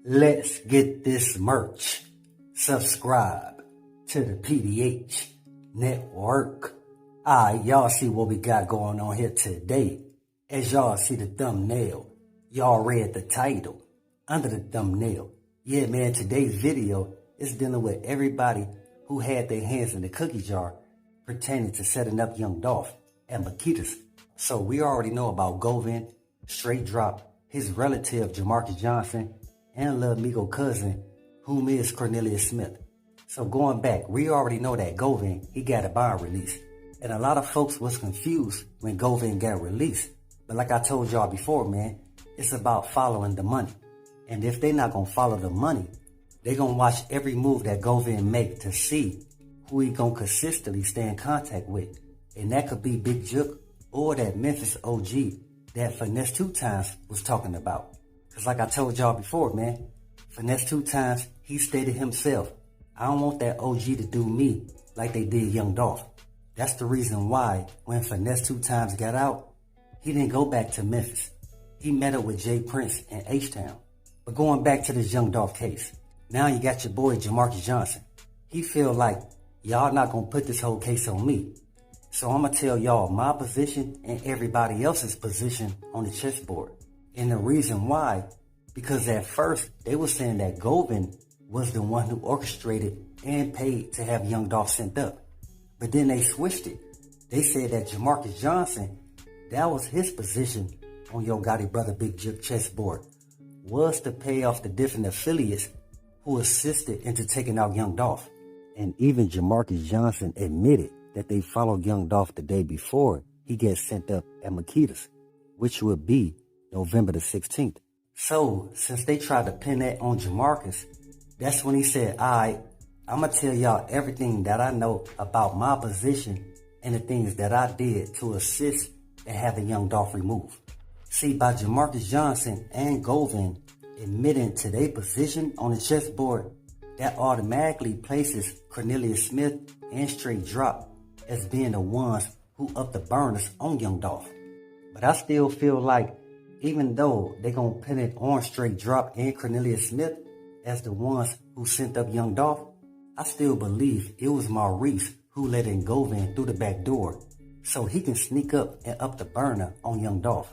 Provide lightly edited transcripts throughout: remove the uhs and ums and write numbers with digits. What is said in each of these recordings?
Let's get this merch. Subscribe to the PDH Network. Alright, y'all see what we got going on here today. As y'all see the thumbnail, y'all read the title under the thumbnail. Yeah, man, today's video is dealing with everybody who had their hands in the cookie jar pertaining to setting up young Dolph and Makedas. So we already know about Govan, Str8 Dropp, his relative JaMarcus Johnson, and little amigo cousin, whom is Cornelius Smith. So going back, we already know that Govan, he got a bond release. And a lot of folks was confused when Govan got released. But like I told y'all before, man, it's about following the money. And if they not gonna follow the money, they gonna watch every move that Govan make to see who he gonna consistently stay in contact with. And that could be Big Jook or that Memphis OG that Finesse 2 Times was talking about. Cause like I told y'all before, man, Finesse 2 Times, he stated himself, I don't want that OG to do me like they did young Dolph. That's the reason why when Finesse 2 Times got out, he didn't go back to Memphis. He met up with J Prince in H-Town. But going back to this young Dolph case, now you got your boy JaMarcus Johnson. He feel like y'all not gonna put this whole case on me. So I'm gonna tell y'all my position and everybody else's position on the chessboard. And the reason why, because at first they were saying that Govan was the one who orchestrated and paid to have young Dolph sent up. But then they switched it. They said that JaMarcus Johnson, that was his position on Yo Gotti Brother Big Jook chessboard, was to pay off the different affiliates who assisted into taking out young Dolph. And even JaMarcus Johnson admitted that they followed young Dolph the day before he gets sent up at Makedas, which would be November the 16th. So, since they tried to pin that on JaMarcus, that's when he said, alright, I'm going to tell y'all everything that I know about my position and the things that I did to assist in having young Dolph removed. See, by JaMarcus Johnson and Govan admitting to their position on the chessboard, that automatically places Cornelius Smith and Str8 Dropp as being the ones who up the burners on young Dolph. But I still feel like even though they gonna pin it on Str8 Dropp and Cornelius Smith as the ones who sent up young Dolph, I still believe it was Maurice who let in Govan through the back door so he can sneak up and up the burner on young Dolph.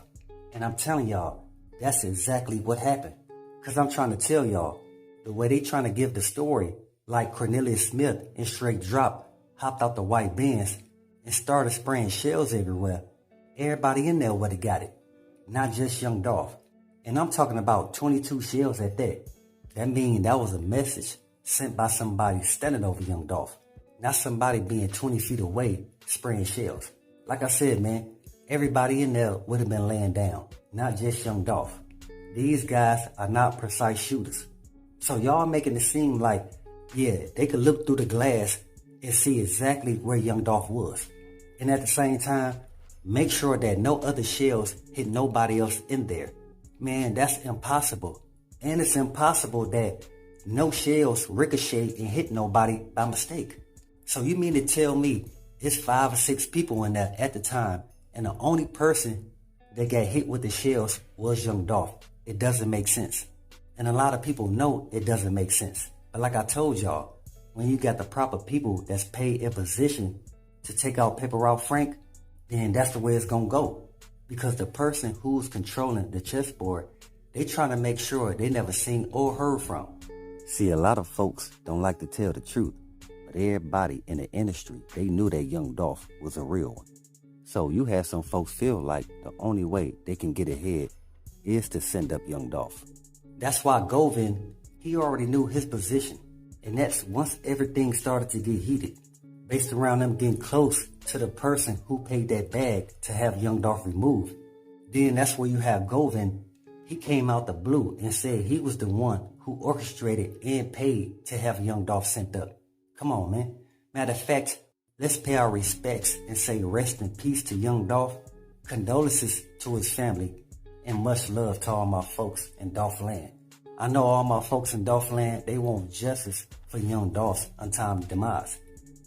And I'm telling y'all, that's exactly what happened. Cause I'm trying to tell y'all, the way they trying to give the story, like Cornelius Smith and Str8 Dropp hopped out the white Benz and started spraying shells everywhere, everybody in there would have got it. Not just young Dolph. And I'm talking about 22 shells at that. That means that was a message sent by somebody standing over young Dolph. Not somebody being 20 feet away spraying shells. Like I said, man, everybody in there would have been laying down. Not just young Dolph. These guys are not precise shooters. So y'all making it seem like, yeah, they could look through the glass and see exactly where young Dolph was. And at the same time, make sure that no other shells hit nobody else in there. Man, that's impossible. And it's impossible that no shells ricochet and hit nobody by mistake. So you mean to tell me it's 5 or 6 people in there at the time and the only person that got hit with the shells was young Dolph? It doesn't make sense. And a lot of people know it doesn't make sense. But like I told y'all, when you got the proper people that's paid in position to take out Paper Route Frank, then that's the way it's gonna go. Because the person who's controlling the chessboard, they trying to make sure they never seen or heard from. See, a lot of folks don't like to tell the truth, but everybody in the industry, they knew that young Dolph was a real one. So you had some folks feel like the only way they can get ahead is to send up young Dolph. That's why Govan, he already knew his position. And that's once everything started to get heated, based around them getting close to the person who paid that bag to have young Dolph removed. Then that's where you have Govan. He came out the blue and said he was the one who orchestrated and paid to have young Dolph sent up. Come on, man. Matter of fact, let's pay our respects and say rest in peace to young Dolph, condolences to his family, and much love to all my folks in Dolph land. I know all my folks in Dolph land, they want justice for young Dolph's untimely demise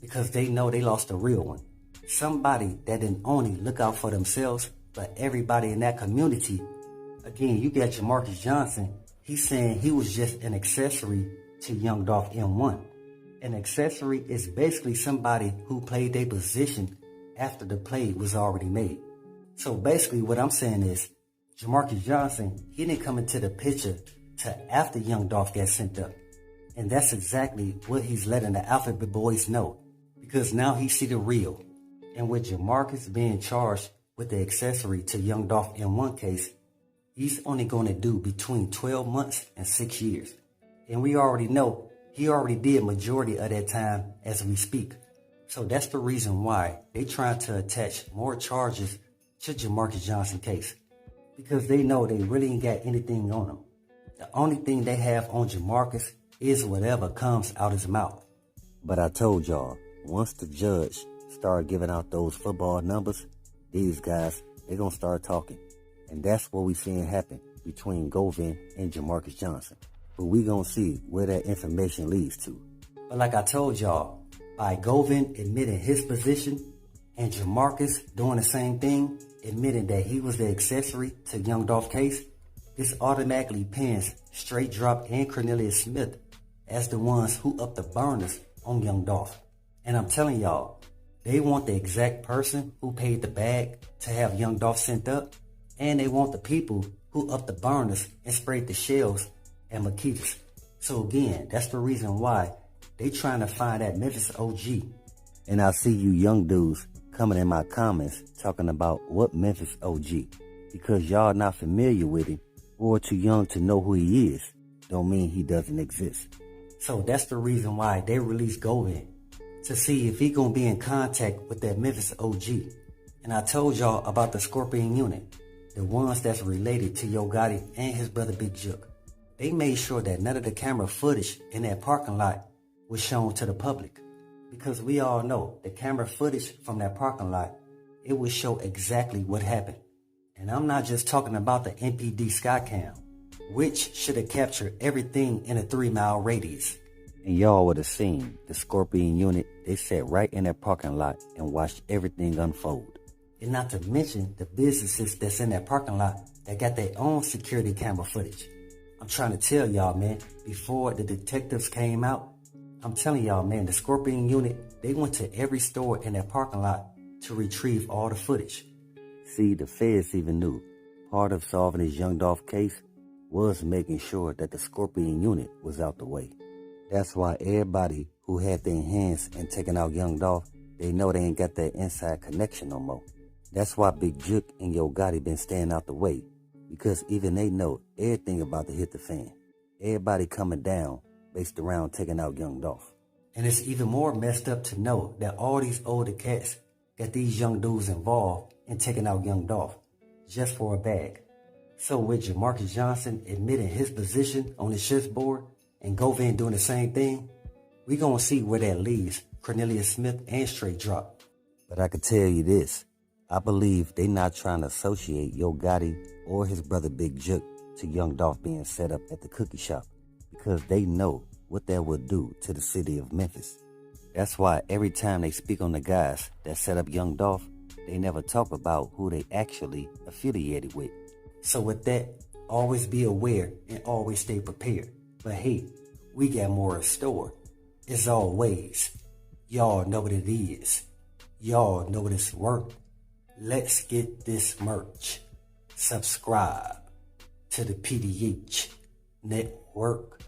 because they know they lost a real one. Somebody that didn't only look out for themselves, but everybody in that community. Again, you got JaMarcus Johnson. He's saying he was just an accessory to Young Dolph M1. An accessory is basically somebody who played their position after the play was already made. So basically what I'm saying is JaMarcus Johnson, he didn't come into the picture till after Young Dolph got sent up. And that's exactly what he's letting the Alphabet Boys know. Because now he see the real. And with JaMarcus being charged with the accessory to Young Dolph M1 case, he's only going to do between 12 months and 6 years. And we already know he already did majority of that time as we speak. So that's the reason why they trying to attach more charges to JaMarcus Johnson case. Because they know they really ain't got anything on him. The only thing they have on JaMarcus is whatever comes out his mouth. But I told y'all, once the judge start giving out those football numbers, these guys, they gonna start talking. And that's what we seeing happen between Govan and JaMarcus Johnson. But we gonna see where that information leads to. But like I told y'all, by Govan admitting his position and JaMarcus doing the same thing, admitting that he was the accessory to Young Dolph case, this automatically pins Str8 Dropp and Cornelius Smith as the ones who up the burners on Young Dolph. And I'm telling y'all, they want the exact person who paid the bag to have Young Dolph sent up, and they want the people who up the burners and sprayed the shells at Makedas. So again, that's the reason why they trying to find that Memphis OG. And I see you young dudes coming in my comments talking about what Memphis OG. Because y'all not familiar with him or too young to know who he is, don't mean he doesn't exist. So that's the reason why they released Govan, to see if he gonna be in contact with that Memphis OG. And I told y'all about the Scorpion unit, the ones that's related to Yo Gotti and his brother Big Jook. They made sure that none of the camera footage in that parking lot was shown to the public. Because we all know the camera footage from that parking lot, it would show exactly what happened. And I'm not just talking about the MPD Skycam, which should have captured everything in a 3-mile radius. And y'all would have seen the Scorpion unit, they sat right in that parking lot and watched everything unfold. And not to mention the businesses that's in that parking lot that got their own security camera footage. I'm trying to tell y'all, man, before the detectives came out, I'm telling y'all, man, the Scorpion unit, they went to every store in that parking lot to retrieve all the footage. See, the feds even knew part of solving this Young Dolph case was making sure that the Scorpion unit was out the way. That's why everybody who had their hands in taking out Young Dolph, they know they ain't got that inside connection no more. That's why Big Jook and Yo Gotti been staying out the way, because even they know everything about to hit the fan. Everybody coming down based around taking out Young Dolph. And it's even more messed up to know that all these older cats got these young dudes involved in taking out Young Dolph just for a bag. So with JaMarcus Johnson admitting his position on the chessboard and Govan doing the same thing, we gonna see where that leaves Cornelius Smith and Str8 Dropp. But I can tell you this, I believe they not trying to associate Yo Gotti or his brother Big Jook to Young Dolph being set up at the cookie shop, because they know what that would do to the city of Memphis. That's why every time they speak on the guys that set up Young Dolph, they never talk about who they actually affiliated with. So with that, always be aware and always stay prepared. But hey, we got more in store. As always, y'all know what it is. Y'all know what it's worth. Let's get this merch. Subscribe to the PDH Network.